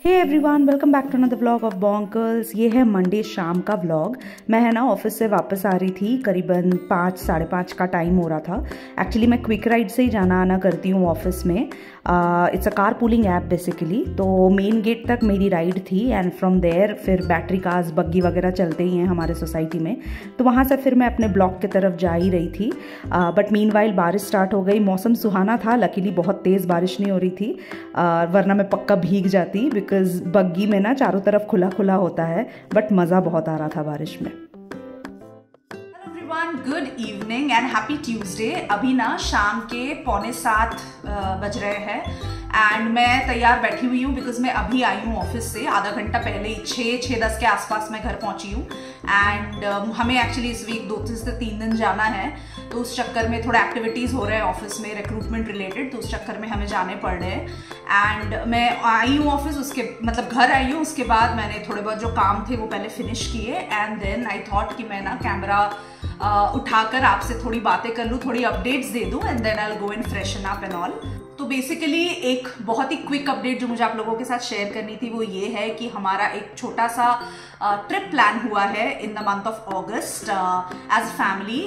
Hey everyone, welcome back to another vlog of bonkers. ये है Monday शाम का व्लॉग। मैं है ना ऑफिस से वापस आ रही थी, करीबन 5 साढ़े 5 का टाइम हो रहा था। एक्चुअली मैं क्विक राइड से ही जाना आना करती हूँ ऑफिस में। It's a car pooling app basically. तो मेन गेट तक मेरी राइड थी एंड फ्रॉम देयर फिर बैटरी कार्स बग्गी वगैरह चलते ही हैं हमारे सोसाइटी में। तो वहाँ से फिर मैं अपने ब्लॉक की तरफ जा ही रही थी। बट मीनवाइल बारिश स्टार्ट हो गई। मौसम सुहाना था, लकीली बहुत तेज़ बारिश नहीं हो रही थी, वरना मैं पक्का भीग जाती, बिकॉज बग्गी में ना चारों तरफ खुला खुला होता है। बट मज़ा बहुत आ रहा था बारिश में। Good evening and happy Tuesday. अभी ना शाम के 6:45 बज रहे हैं एंड मैं तैयार बैठी हुई हूँ बिकॉज मैं अभी आई हूँ ऑफिस से आधा घंटा पहले ही। 6:10 के आसपास मैं घर पहुँची हूँ एंड हमें एक्चुअली इस वीक 2 से 3 दिन जाना है। तो उस चक्कर में थोड़ा एक्टिविटीज़ हो रहे हैं ऑफिस में रिक्रूटमेंट रिलेटेड, तो उस चक्कर में हमें जाने पड़ रहे हैं। एंड मैं आई हूँ ऑफिस, उसके मतलब घर आई हूँ, उसके बाद मैंने थोड़े बहुत जो काम थे वो पहले फिनिश किए एंड देन आई थॉट कि मैं ना कैमरा उठाकर आपसे थोड़ी बातें कर लूँ, थोड़ी अपडेट्स दे दूँ and then I will go in freshen up and all. तो बेसिकली एक बहुत ही क्विक अपडेट जो मुझे आप लोगों के साथ शेयर करनी थी वो ये है कि हमारा एक छोटा सा ट्रिप प्लान हुआ है in the month of August as a family.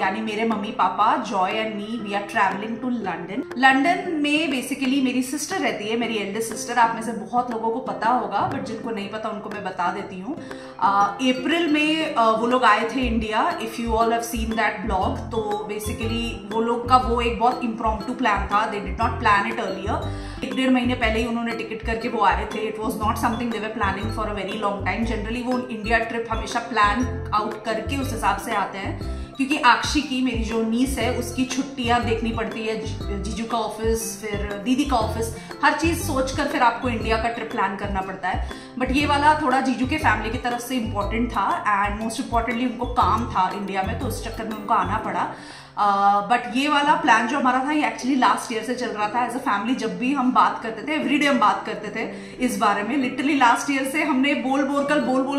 यानी मेरे मम्मी पापा, Joy and me, we are travelling to London. London में बेसिकली मेरी सिस्टर रहती है, मेरी एल्डेस्ट सिस्टर। आप में से बहुत लोगों को पता होगा, बट जिनको नहीं पता उनको मैं बता देती हूँ। अप्रैल में वो लोग आए थे India, if you all have seen that blog. तो बेसिकली वो लोग का वो एक बहुत इम्प्रॉम्प्टू प्लान था, they did not plan it earlier. 1-1.5 महीने पहले ही उन्होंने टिकट करके वो आए थे। It was not something they were planning for a very long time. Generally वो इंडिया ट्रिप हमेशा प्लान आउट करके उस हिसाब से आते हैं, क्योंकि आक्षी की, मेरी जो नीस है, उसकी छुट्टियां देखनी पड़ती है, जीजू का ऑफिस, फिर दीदी का ऑफिस, हर चीज सोचकर फिर आपको इंडिया का ट्रिप प्लान करना पड़ता है। बट ये वाला थोड़ा जीजू के फैमिली की तरफ से इम्पोर्टेंट था एंड मोस्ट इम्पॉर्टेंटली उनको काम था इंडिया में, तो उस चक्कर में उनको आना पड़ा। बट ये वाला प्लान जो हमारा था ये एक्चुअली लास्ट ईयर से चल रहा था। एज अ फैमिली जब भी हम बात करते थे, एवरीडे हम बात करते थे इस बारे में। लिटरली लास्ट ईयर से हमने बोल बोल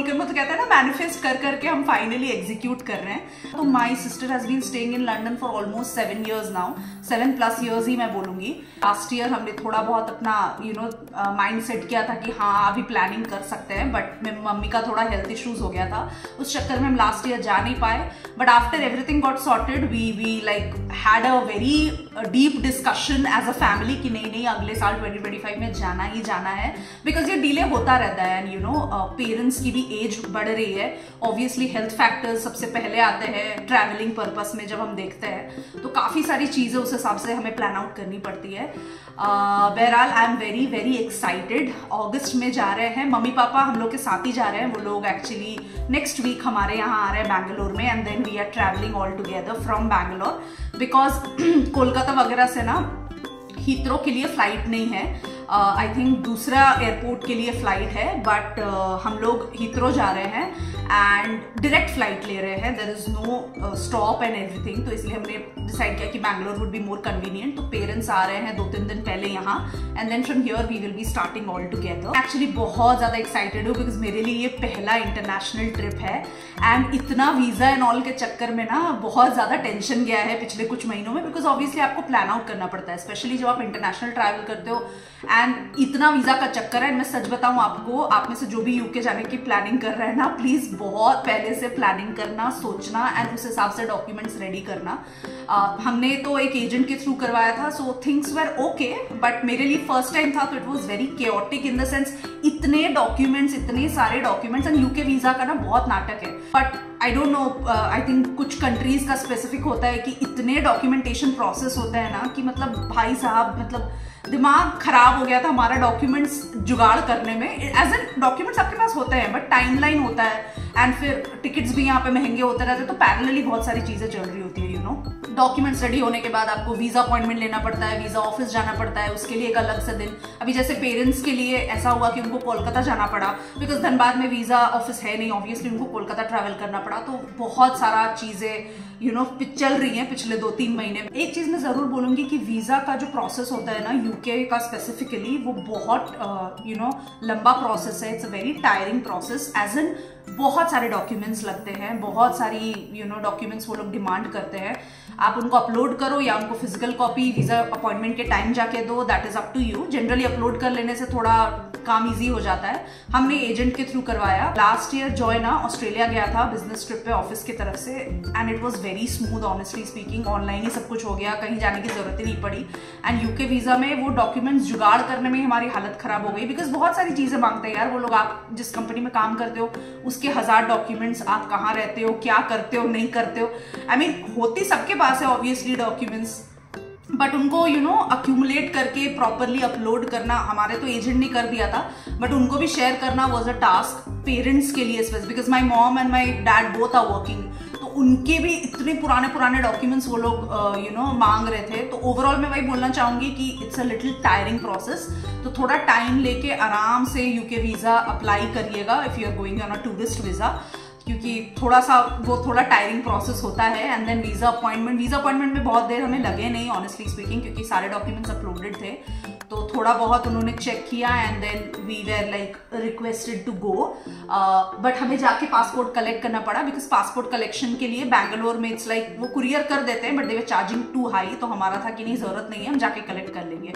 के मतलब कहते हैं ना, मैनिफेस्ट कर करके हम फाइनली एग्जीक्यूट कर रहे हैं। तो my sister has been staying in London for almost 7 years now, 7+ years ही मैं बोलूंगी। लास्ट ईयर हमने थोड़ा बहुत अपना माइंड सेट किया था कि हाँ अभी प्लानिंग कर सकते हैं, बट मेरी मम्मी का थोड़ा हेल्थ इश्यूज हो गया था, उस चक्कर में हम लास्ट ईयर जा नहीं पाए। But after everything got sorted we like had a very deep discussion as a family कि नहीं अगले साल 2025 में जाना ही जाना है, बिकॉज ये डिले होता रहता है एंड पेरेंट्स की भी एज बढ़ रही है। ऑब्वियसली हेल्थ फैक्टर्स सबसे पहले आते हैं ट्रैवलिंग पर्पस में जब हम देखते हैं, तो काफ़ी सारी चीज़ें उस हिसाब से हमें प्लान आउट करनी पड़ती है। बहरहाल I am very very excited. अगस्त में जा रहे हैं, मम्मी पापा हम लोग के साथ ही जा रहे हैं। वो लोग एक्चुअली नेक्स्ट वीक हमारे यहाँ आ रहे हैं बैंगलोर में and then we are travelling all together from Bangalore, because Kolkata वगैरह से ना हीथ्रो के लिए फ्लाइट नहीं है। आई थिंक दूसरा एयरपोर्ट के लिए फ्लाइट है, बट हम लोग हीथ्रो जा रहे हैं एंड डायरेक्ट फ्लाइट ले रहे हैं। There is no stop and everything. तो इसलिए हमने डिसाइड किया कि Bangalore would be more convenient. तो पेरेंट्स आ रहे हैं 2-3 दिन पहले यहाँ and then from here we will be starting all together. Actually बहुत ज़्यादा एक्साइटेड हूँ बिकॉज मेरे लिए ये पहला इंटरनेशनल ट्रिप है एंड इतना वीज़ा एंड ऑल के चक्कर में ना बहुत ज़्यादा टेंशन गया है पिछले कुछ महीनों में, बिकॉज ऑब्वियसली आपको प्लान आउट करना पड़ता है, स्पेशली जब आप इंटरनेशनल ट्रैवल करते हो एंड इतना वीज़ा का चक्कर है। मैं सच बताऊं आपको, आप में से जो भी यूके जाने की प्लानिंग कर रहे हैं ना, प्लीज़ बहुत पहले से प्लानिंग करना, सोचना एंड उस हिसाब से डॉक्यूमेंट्स रेडी करना। हमने तो एक एजेंट के थ्रू करवाया था, so things were okay, but मेरे लिए फर्स्ट टाइम था, तो it was very chaotic in the sense इतने डॉक्यूमेंट्स, इतने सारे डॉक्यूमेंट्स एंड यूके वीज़ा का ना बहुत नाटक है। But I don't know, I think कुछ कंट्रीज का स्पेसिफिक होता है कि इतने डॉक्यूमेंटेशन प्रोसेस होता है ना कि मतलब भाई साहब, मतलब दिमाग खराब हो गया था हमारा डॉक्यूमेंट्स जुगाड़ करने में। एज एन डॉक्यूमेंट्स आपके पास होते हैं बट टाइमलाइन होता है एंड फिर टिकट्स भी यहाँ पे महंगे होते रहते हैं, तो पैरेलली बहुत सारी चीजें चल रही होती है। डॉक्यूमेंट्स रेडी होने के बाद आपको वीजा अपॉइंटमेंट लेना पड़ता है, वीजा ऑफिस जाना पड़ता है, उसके लिए एक अलग से दिन। अभी जैसे पेरेंट्स के लिए ऐसा हुआ कि उनको कोलकाता जाना पड़ा, बिकॉज धनबाद में वीजा ऑफिस है नहीं, ऑब्वियसली उनको कोलकाता ट्रैवल करना पड़ा। तो बहुत सारा चीजें चल रही हैं पिछले 2-3 महीने में। एक चीज मैं जरूर बोलूंगी कि वीजा का जो प्रोसेस होता है ना यूके का स्पेसिफिकली, वो बहुत लंबा प्रोसेस है। It's a very tiring process, as an बहुत सारे डॉक्यूमेंट्स लगते हैं, बहुत सारी डॉक्यूमेंट्स वो लोग डिमांड करते हैं। आप उनको अपलोड करो या उनको फिजिकल कॉपी वीजा अपॉइंटमेंट के टाइम जाके दो, that is up to you. Generally upload कर लेने से थोड़ा काम इजी हो जाता है। हमने एजेंट के थ्रू करवाया। लास्ट ईयर जॉय ना ऑस्ट्रेलिया गया था बिजनेस ट्रिप पे ऑफिस की तरफ से, and it was very smooth honestly speaking. Online ही सब कुछ हो गया, कहीं जाने की जरूरत ही नहीं पड़ी। एंड यूके वीजा में वो डॉक्यूमेंट्स जुगाड़ करने में हमारी हालत खराब हो गई, बिकॉज बहुत सारी चीजें मांगते हैं यार वो लोग। आप जिस कंपनी में काम करते हो उसके 1000 डॉक्यूमेंट्स, आप कहाँ रहते हो, क्या करते हो, नहीं करते हो। आई मीन होती सबके पास है ऑब्वियसली डॉक्यूमेंट्स, बट उनको अक्यूमुलेट करके प्रॉपरली अपलोड करना, हमारे तो एजेंट ने कर दिया था, बट उनको भी शेयर करना वॉज अ टास्क पेरेंट्स के लिए, because my mom and my dad both are working. तो उनके भी इतने पुराने डॉक्यूमेंट्स वो लोग मांग रहे थे। तो ओवरऑल मैं वही बोलना चाहूंगी कि it's a little tiring process. तो थोड़ा टाइम लेके आराम से यूके वीजा अप्लाई करिएगा if you are going on a tourist visa, क्योंकि थोड़ा टायरिंग प्रोसेस होता है। एंड देन वीजा अपॉइंटमेंट में बहुत देर हमें लगे नहीं ऑनेस्टली स्पीकिंग, क्योंकि सारे डॉक्यूमेंट्स अपलोडेड थे। तो थोड़ा बहुत उन्होंने चेक किया and then we were like requested to go, but हमें जाके पासपोर्ट कलेक्ट करना पड़ा, बिकॉज पासपोर्ट कलेक्शन के लिए बैंगलोर में इट्स लाइक वो कुरियर कर देते हैं, but they were charging too high. तो हमारा था कि नहीं, जरूरत नहीं है, हम जाके कलेक्ट कर लेंगे।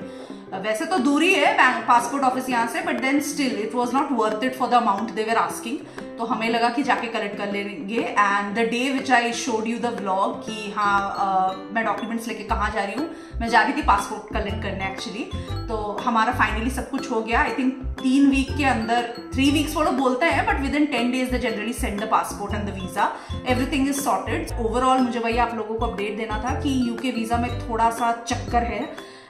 वैसे तो दूरी है पासपोर्ट ऑफिस यहाँ से, but then still it was not worth it for the amount they were asking. तो हमें लगा कि जाके कलेक्ट कर लेंगे। And the day which I showed you the vlog कि हाँ मैं डॉक्यूमेंट्स लेके कहाँ जा रही हूँ, मैं जा रही थी पासपोर्ट कलेक्ट करने एक्चुअली। तो हमारा फाइनली सब कुछ हो गया। आई थिंक 3 वीक के अंदर, 3 वीक्स वो लोग बोलते हैं, but with in 10 days they generally send the passport and the visa. Everything is sorted. Overall मुझे वही आप लोगों को अपडेट देना था कि यूके वीजा में थोड़ा सा चक्कर है,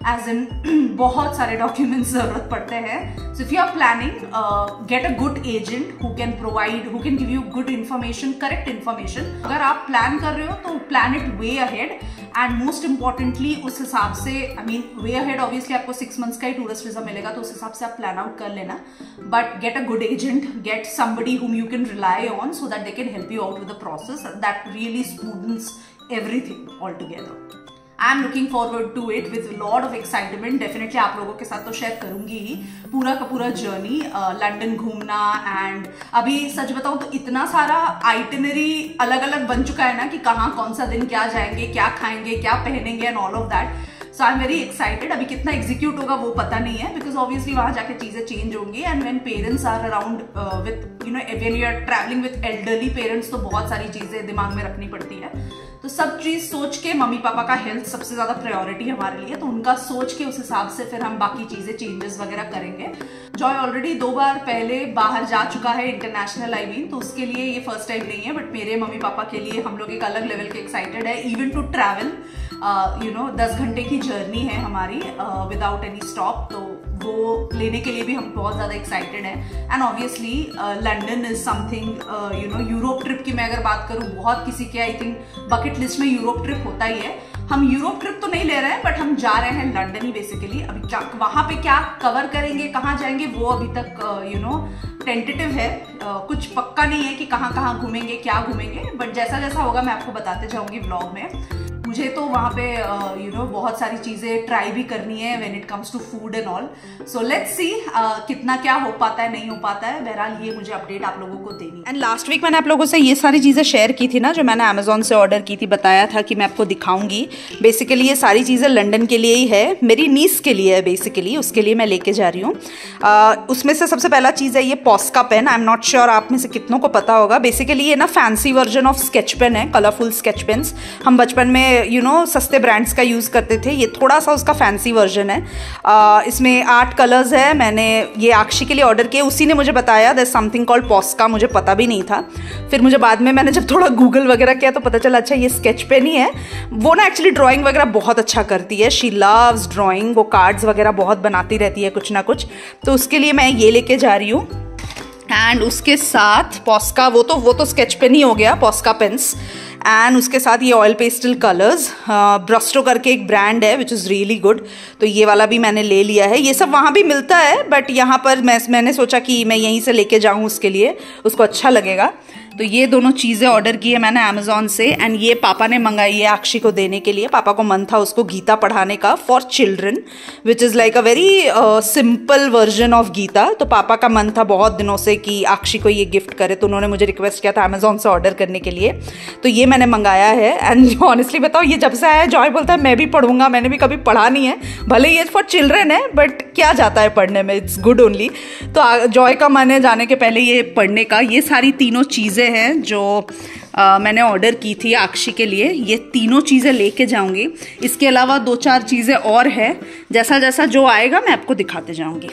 एज इन बहुत सारे डॉक्यूमेंट्स जरूरत पड़ते हैं। So if you are planning, get a good agent who can give you good information, correct information. अगर आप प्लान कर रहे हो तो plan it way ahead, and most importantly उस हिसाब से, I mean way ahead obviously आपको 6 months का ही टूरिस्ट वीजा मिलेगा, तो उस हिसाब से आप प्लान आउट कर लेना। But get a good agent, get somebody whom you can rely on so that they can help you out with the process that really smoothens everything altogether. I am looking forward to it with lot of excitement. Definitely आप लोगों के साथ तो share करूंगी ही पूरा का पूरा journey, London घूमना। एंड अभी सच बताऊं तो इतना सारा आइटिनरी अलग अलग बन चुका है ना कि कहाँ कौन सा दिन क्या जाएंगे, क्या खाएंगे, क्या पहनेंगे and all of that. So I am very excited. अभी कितना एग्जीक्यूट होगा वो पता नहीं है, बिकॉज ऑब्वियसली वहां जाके चीजें चेंज होंगी। And when parents are around with when you are travelling with elderly parents, तो बहुत सारी चीजें दिमाग में रखनी पड़ती है। तो सब चीज सोच के, मम्मी पापा का हेल्थ सबसे ज्यादा प्रायोरिटी है हमारे लिए, तो उनका सोच के उस हिसाब से फिर हम बाकी चीजें चेंजेस वगैरह करेंगे। जॉय ऑलरेडी 2 बार पहले बाहर जा चुका है इंटरनेशनल, आई मीन, तो उसके लिए ये फर्स्ट टाइम नहीं है। बट मेरे मम्मी पापा के लिए हम लोग एक अलग लेवल के एक्साइटेड है, इवन टू ट्रैवल। 10 घंटे की जर्नी है हमारी विदाउट एनी स्टॉप, तो वो लेने के लिए भी हम बहुत ज़्यादा एक्साइटेड हैं। And obviously London is something, Europe trip की मैं अगर बात करूँ, बहुत किसी के आई थिंक बकेट लिस्ट में यूरोप ट्रिप होता ही है। हम यूरोप ट्रिप तो नहीं ले रहे हैं, बट हम जा रहे हैं लंदन ही बेसिकली। अभी क्या वहाँ पे क्या कवर करेंगे, कहाँ जाएंगे, वो अभी तक टेंटेटिव है, कुछ पक्का नहीं है कि कहाँ कहाँ घूमेंगे, क्या घूमेंगे, बट जैसा जैसा होगा मैं आपको बताते जाऊंगी व्लॉग में। मुझे तो वहाँ पे बहुत सारी चीज़ें ट्राई भी करनी है when it comes to food and all. So let's see कितना क्या हो पाता है, नहीं हो पाता है। बहरहाल ये मुझे अपडेट आप लोगों को देनी है। एंड लास्ट वीक मैंने आप लोगों से ये सारी चीज़ें शेयर की थी ना, जो मैंने अमेजोन से ऑर्डर की थी, बताया था कि मैं आपको दिखाऊंगी। बेसिकली ये सारी चीज़ें लंदन के लिए ही है, मेरी नीस के लिए है बेसिकली, उसके लिए मैं लेके जा रही हूँ। उसमें से सबसे पहला चीज़ है ये Posca pen. I am not sure आप में से कितनों को पता होगा। बेसिकली ये ना fancy version of sketch pen है, कलरफुल स्केच पेन्स। हम बचपन में सस्ते ब्रांड्स का यूज़ करते थे, ये थोड़ा सा उसका फैंसी वर्जन है। इसमें 8 कलर्स है। मैंने ये आक्षी के लिए ऑर्डर किया, उसी ने मुझे बताया देयर समथिंग कॉल्ड पॉस्का, मुझे पता भी नहीं था। फिर मुझे बाद में मैंने जब थोड़ा गूगल वगैरह किया तो पता चला अच्छा ये स्केच पेन ही है। वो ना एक्चुअली ड्राइंग वगैरह बहुत अच्छा करती है, शी लव्स ड्राइंग, वो कार्ड्स वगैरह बहुत बनाती रहती है कुछ ना कुछ, तो उसके लिए मैं ये लेके जा रही हूँ। एंड उसके साथ पॉस्का, वो तो स्केच पेन ही हो गया, पॉस्का पेन्स। एंड उसके साथ ये ऑयल पेस्टल कलर्स, ब्रस्टो करके एक ब्रांड है विच इज़ रियली गुड, तो ये वाला भी मैंने ले लिया है। ये सब वहाँ भी मिलता है, बट यहाँ पर मैंने सोचा कि मैं यहीं से लेके जाऊँ, उसके लिए उसको अच्छा लगेगा। तो ये दोनों चीज़ें ऑर्डर की है मैंने अमेजोन से, एंड ये पापा ने मंगाई है आक्षी को देने के लिए। पापा को मन था उसको गीता पढ़ाने का for children, which is like a very simple version of Gita. तो पापा का मन था बहुत दिनों से कि आक्षी को ये गिफ्ट करे, तो उन्होंने मुझे रिक्वेस्ट किया था अमेजोन से ऑर्डर करने के लिए। तो ये मैंने मंगाया है, एंड ऑनेस्टली बताओ ये जब से आया जॉय बोलता है मैं भी पढ़ूंगा, मैंने भी कभी पढ़ा नहीं है, भले ये फॉर चिल्ड्रन है बट क्या जाता है पढ़ने में, इट्स गुड ओनली। तो जॉय का मन है जाने के पहले ये पढ़ने का। ये सारी तीनों चीज़ें हैं जो मैंने ऑर्डर की थी आक्षी के लिए, ये तीनों चीज़ें लेके जाऊंगी। इसके अलावा 2-4 चीज़ें और है, जैसा जैसा जो आएगा मैं आपको दिखाते जाऊंगी।